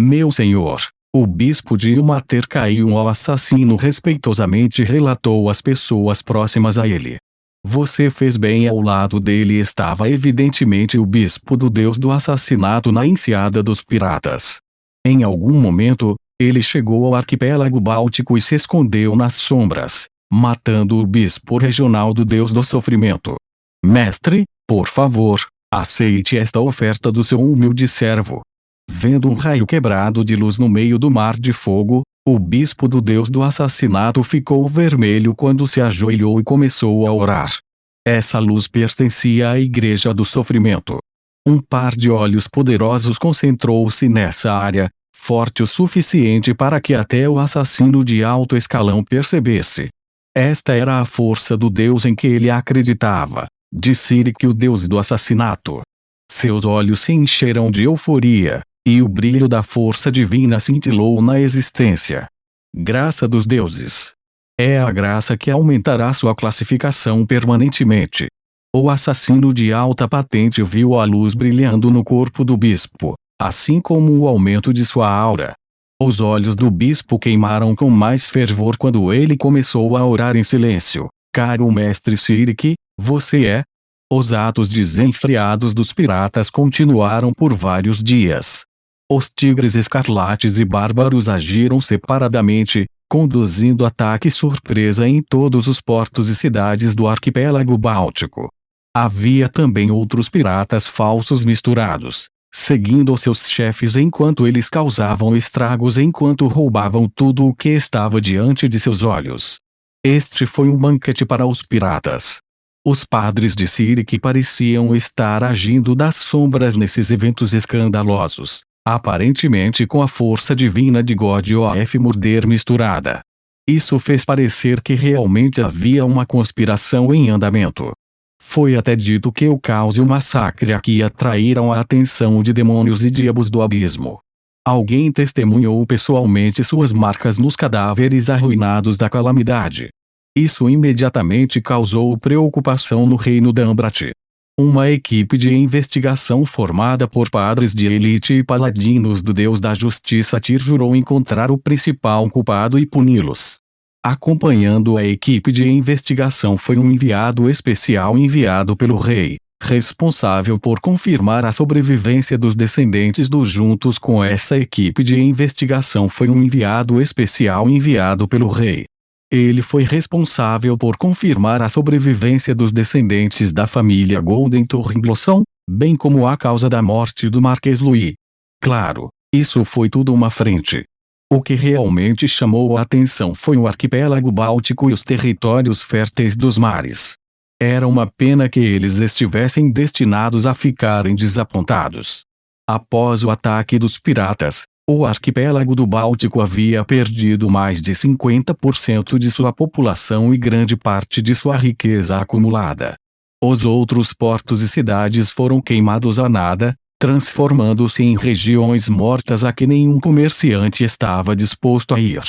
Meu senhor, o bispo de Ilmater caiu ao assassino, respeitosamente relatou às pessoas próximas a ele. Você fez bem. Ao lado dele estava evidentemente o bispo do deus do assassinato na enseada dos piratas. Em algum momento, ele chegou ao arquipélago báltico e se escondeu nas sombras, matando o bispo regional do deus do sofrimento. Mestre, por favor, aceite esta oferta do seu humilde servo. Vendo um raio quebrado de luz no meio do mar de fogo, o bispo do deus do assassinato ficou vermelho quando se ajoelhou e começou a orar. Essa luz pertencia à igreja do sofrimento. Um par de olhos poderosos concentrou-se nessa área, forte o suficiente para que até o assassino de alto escalão percebesse. Esta era a força do deus em que ele acreditava, de Sirik, o deus do assassinato. Seus olhos se encheram de euforia, e o brilho da força divina cintilou na existência. Graça dos deuses. É a graça que aumentará sua classificação permanentemente. O assassino de alta patente viu a luz brilhando no corpo do bispo, assim como o aumento de sua aura. Os olhos do bispo queimaram com mais fervor quando ele começou a orar em silêncio. Caro mestre Sirik, você é? Os atos desenfreados dos piratas continuaram por vários dias. Os tigres escarlates e bárbaros agiram separadamente, conduzindo ataque surpresa em todos os portos e cidades do arquipélago báltico. Havia também outros piratas falsos misturados, seguindo seus chefes enquanto eles causavam estragos enquanto roubavam tudo o que estava diante de seus olhos. Este foi um banquete para os piratas. Os padres de Sirik pareciam estar agindo das sombras nesses eventos escandalosos, aparentemente com a força divina de God of Murder misturada. Isso fez parecer que realmente havia uma conspiração em andamento. Foi até dito que o caos e o massacre aqui atraíram a atenção de demônios e diabos do abismo. Alguém testemunhou pessoalmente suas marcas nos cadáveres arruinados da calamidade. Isso imediatamente causou preocupação no reino da Ambrat. Uma equipe de investigação formada por padres de elite e paladinos do deus da justiça Tyr jurou encontrar o principal culpado e puni-los. Acompanhando a equipe de investigação foi um enviado especial enviado pelo rei, responsável por confirmar a sobrevivência dos descendentes dos juntos com essa equipe de investigação foi um enviado especial enviado pelo rei. Ele foi responsável por confirmar a sobrevivência dos descendentes da família Golden Thornblossom, bem como a causa da morte do Marquês Louis. Claro, isso foi tudo uma frente. O que realmente chamou a atenção foi o arquipélago báltico e os territórios férteis dos mares. Era uma pena que eles estivessem destinados a ficarem desapontados. Após o ataque dos piratas, o arquipélago do Báltico havia perdido mais de 50% de sua população e grande parte de sua riqueza acumulada. Os outros portos e cidades foram queimados a nada, transformando-se em regiões mortas a que nenhum comerciante estava disposto a ir.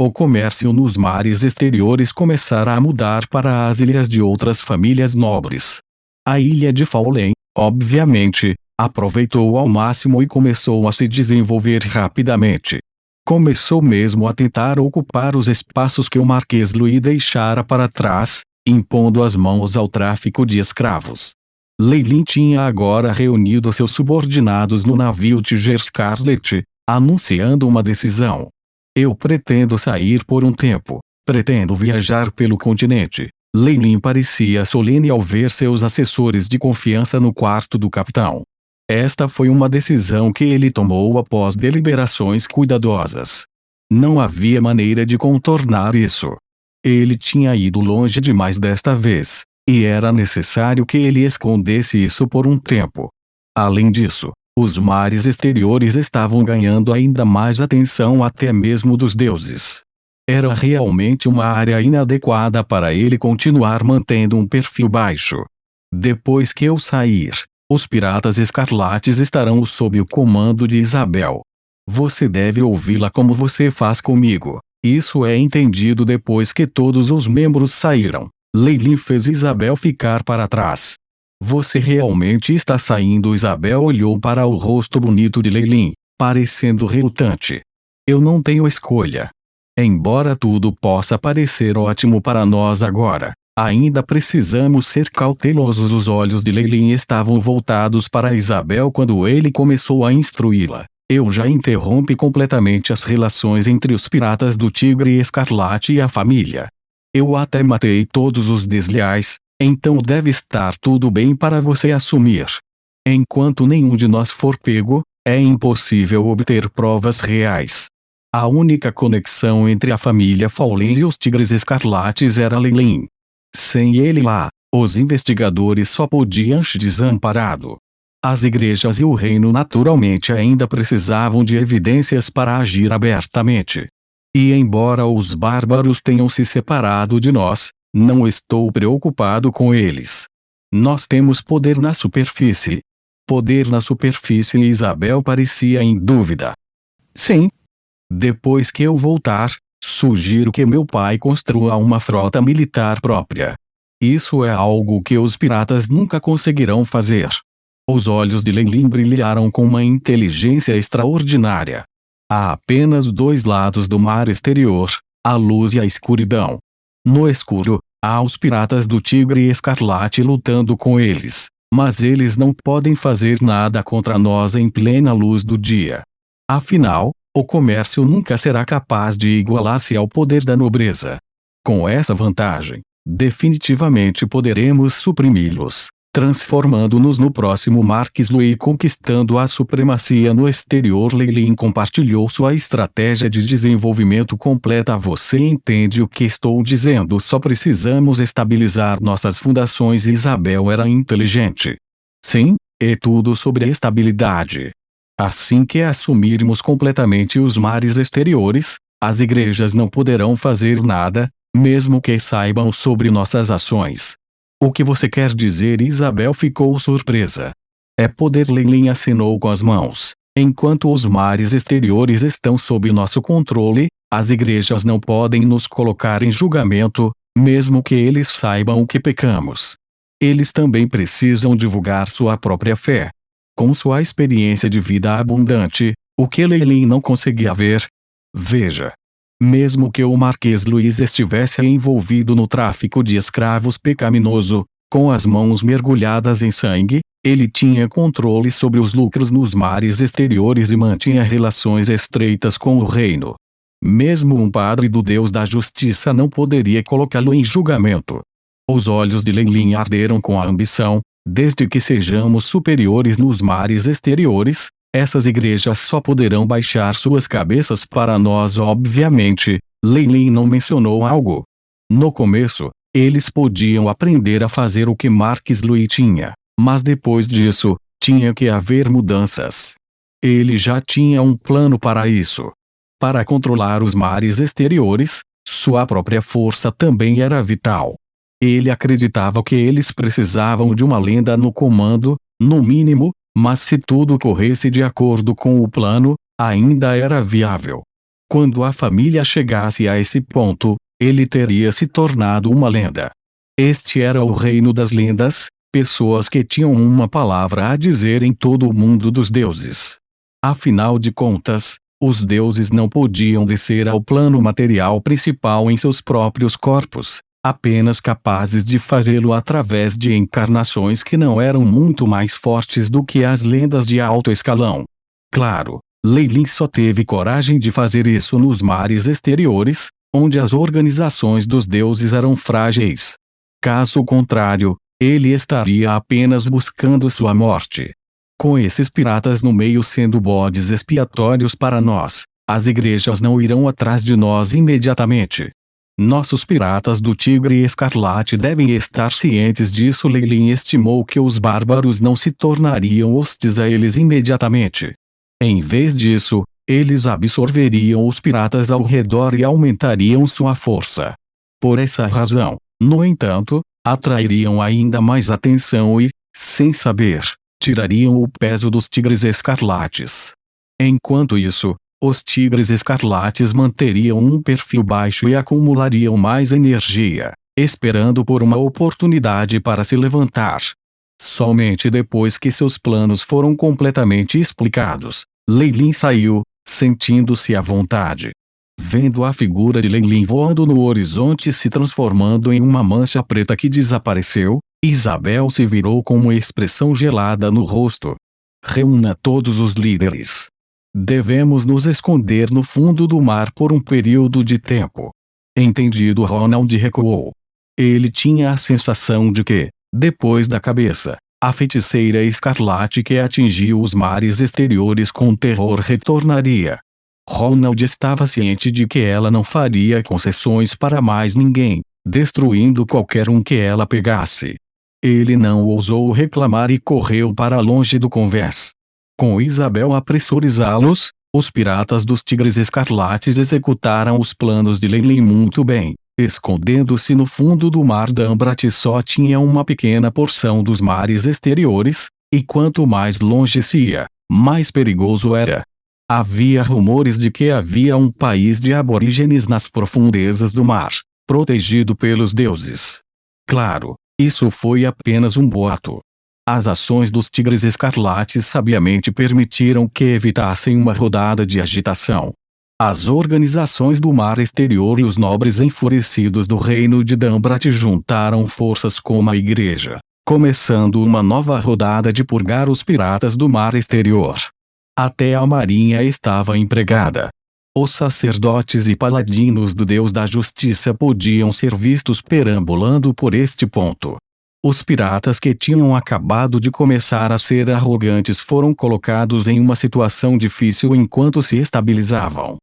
O comércio nos mares exteriores começara a mudar para as ilhas de outras famílias nobres. A ilha de Fallen, obviamente, aproveitou ao máximo e começou a se desenvolver rapidamente. Começou mesmo a tentar ocupar os espaços que o Marquês Louis deixara para trás, impondo as mãos ao tráfico de escravos. Leilin tinha agora reunido seus subordinados no navio Tiger Scarlet, anunciando uma decisão. Eu pretendo sair por um tempo, pretendo viajar pelo continente. Leilin parecia solene ao ver seus assessores de confiança no quarto do capitão. Esta foi uma decisão que ele tomou após deliberações cuidadosas. Não havia maneira de contornar isso. Ele tinha ido longe demais desta vez, e era necessário que ele escondesse isso por um tempo. Além disso, os mares exteriores estavam ganhando ainda mais atenção até mesmo dos deuses. Era realmente uma área inadequada para ele continuar mantendo um perfil baixo. Depois que eu sair, os piratas escarlates estarão sob o comando de Isabel. Você deve ouvi-la como você faz comigo. Isso é entendido depois que todos os membros saíram. Leilin fez Isabel ficar para trás. Você realmente está saindo? Isabel olhou para o rosto bonito de Leilin, parecendo relutante. Eu não tenho escolha. Embora tudo possa parecer ótimo para nós agora, ainda precisamos ser cautelosos. Os olhos de Leilin estavam voltados para Isabel quando ele começou a instruí-la. Eu já interrompi completamente as relações entre os piratas do Tigre Escarlate e a família. Eu até matei todos os desleais, então deve estar tudo bem para você assumir. Enquanto nenhum de nós for pego, é impossível obter provas reais. A única conexão entre a família Fawley e os Tigres Escarlates era Leilin. Sem ele lá, os investigadores só podiam desamparado. As igrejas e o reino naturalmente ainda precisavam de evidências para agir abertamente. E embora os bárbaros tenham se separado de nós, não estou preocupado com eles. Nós temos poder na superfície. Poder na superfície. E Isabel parecia em dúvida. Sim. Depois que eu voltar, sugiro que meu pai construa uma frota militar própria. Isso é algo que os piratas nunca conseguirão fazer. Os olhos de Leilin brilharam com uma inteligência extraordinária. Há apenas dois lados do mar exterior, a luz e a escuridão. No escuro, há os piratas do Tigre Escarlate lutando com eles, mas eles não podem fazer nada contra nós em plena luz do dia. Afinal, o comércio nunca será capaz de igualar-se ao poder da nobreza. Com essa vantagem, definitivamente poderemos suprimi-los, transformando-nos no próximo Marquis Louis e conquistando a supremacia no exterior. Leilin compartilhou sua estratégia de desenvolvimento completa. Você entende o que estou dizendo? Só precisamos estabilizar nossas fundações. Isabel era inteligente. Sim, é tudo sobre a estabilidade. Assim que assumirmos completamente os mares exteriores, as igrejas não poderão fazer nada, mesmo que saibam sobre nossas ações. O que você quer dizer? Isabel ficou surpresa. É poder. Leilin acenou com as mãos. Enquanto os mares exteriores estão sob nosso controle, as igrejas não podem nos colocar em julgamento, mesmo que eles saibam que pecamos. Eles também precisam divulgar sua própria fé. Com sua experiência de vida abundante, o que Leilin não conseguia ver. Veja. Mesmo que o Marquês Luís estivesse envolvido no tráfico de escravos pecaminoso, com as mãos mergulhadas em sangue, ele tinha controle sobre os lucros nos mares exteriores e mantinha relações estreitas com o reino. Mesmo um padre do Deus da Justiça não poderia colocá-lo em julgamento. Os olhos de Leilin arderam com a ambição. Desde que sejamos superiores nos mares exteriores, essas igrejas só poderão baixar suas cabeças para nós. Obviamente, Leilin não mencionou algo. No começo, eles podiam aprender a fazer o que Marquis Louis tinha, mas depois disso, tinha que haver mudanças. Ele já tinha um plano para isso. Para controlar os mares exteriores, sua própria força também era vital. Ele acreditava que eles precisavam de uma lenda no comando, no mínimo, mas se tudo corresse de acordo com o plano, ainda era viável. Quando a família chegasse a esse ponto, ele teria se tornado uma lenda. Este era o reino das lendas, pessoas que tinham uma palavra a dizer em todo o mundo dos deuses. Afinal de contas, os deuses não podiam descer ao plano material principal em seus próprios corpos, apenas capazes de fazê-lo através de encarnações que não eram muito mais fortes do que as lendas de alto escalão. Claro, Leilin só teve coragem de fazer isso nos mares exteriores, onde as organizações dos deuses eram frágeis. Caso contrário, ele estaria apenas buscando sua morte. Com esses piratas no meio sendo bodes expiatórios para nós, as igrejas não irão atrás de nós imediatamente. Nossos piratas do Tigre Escarlate devem estar cientes disso. Leilin estimou que os bárbaros não se tornariam hostis a eles imediatamente. Em vez disso, eles absorveriam os piratas ao redor e aumentariam sua força. Por essa razão, no entanto, atrairiam ainda mais atenção e, sem saber, tirariam o peso dos Tigres Escarlates. Enquanto isso, os Tigres Escarlates manteriam um perfil baixo e acumulariam mais energia, esperando por uma oportunidade para se levantar. Somente depois que seus planos foram completamente explicados, Lei Lin saiu, sentindo-se à vontade. Vendo a figura de Lei Lin voando no horizonte se transformando em uma mancha preta que desapareceu, Isabel se virou com uma expressão gelada no rosto. Reúna todos os líderes. Devemos nos esconder no fundo do mar por um período de tempo. Entendido. Ronald recuou. Ele tinha a sensação de que, depois da cabeça, a feiticeira escarlate que atingiu os mares exteriores com terror retornaria. Ronald estava ciente de que ela não faria concessões para mais ninguém, destruindo qualquer um que ela pegasse. Ele não ousou reclamar e correu para longe do convés. Com Isabel a pressurizá-los, os piratas dos Tigres Escarlates executaram os planos de Lei Lin muito bem. Escondendo-se no fundo do mar, Dambrat só tinha uma pequena porção dos mares exteriores, e quanto mais longe se ia, mais perigoso era. Havia rumores de que havia um país de aborígenes nas profundezas do mar, protegido pelos deuses. Claro, isso foi apenas um boato. As ações dos Tigres Escarlates sabiamente permitiram que evitassem uma rodada de agitação. As organizações do mar exterior e os nobres enfurecidos do reino de Dambrat juntaram forças como a igreja, começando uma nova rodada de purgar os piratas do mar exterior. Até a marinha estava empregada. Os sacerdotes e paladinos do Deus da Justiça podiam ser vistos perambulando por este ponto. Os piratas que tinham acabado de começar a ser arrogantes foram colocados em uma situação difícil enquanto se estabilizavam.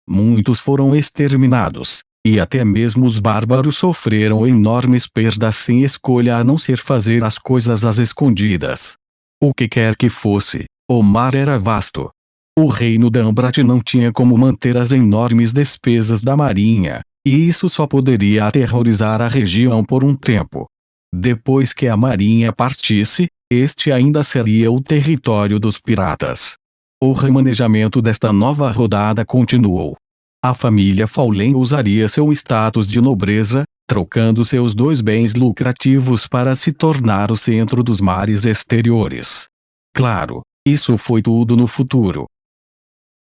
Muitos foram exterminados, e até mesmo os bárbaros sofreram enormes perdas sem escolha a não ser fazer as coisas às escondidas. O que quer que fosse, o mar era vasto. O reino Dambrat não tinha como manter as enormes despesas da marinha, e isso só poderia aterrorizar a região por um tempo. Depois que a marinha partisse, este ainda seria o território dos piratas. O remanejamento desta nova rodada continuou. A família Faulen usaria seu status de nobreza, trocando seus 2 bens lucrativos para se tornar o centro dos mares exteriores. Claro, isso foi tudo no futuro.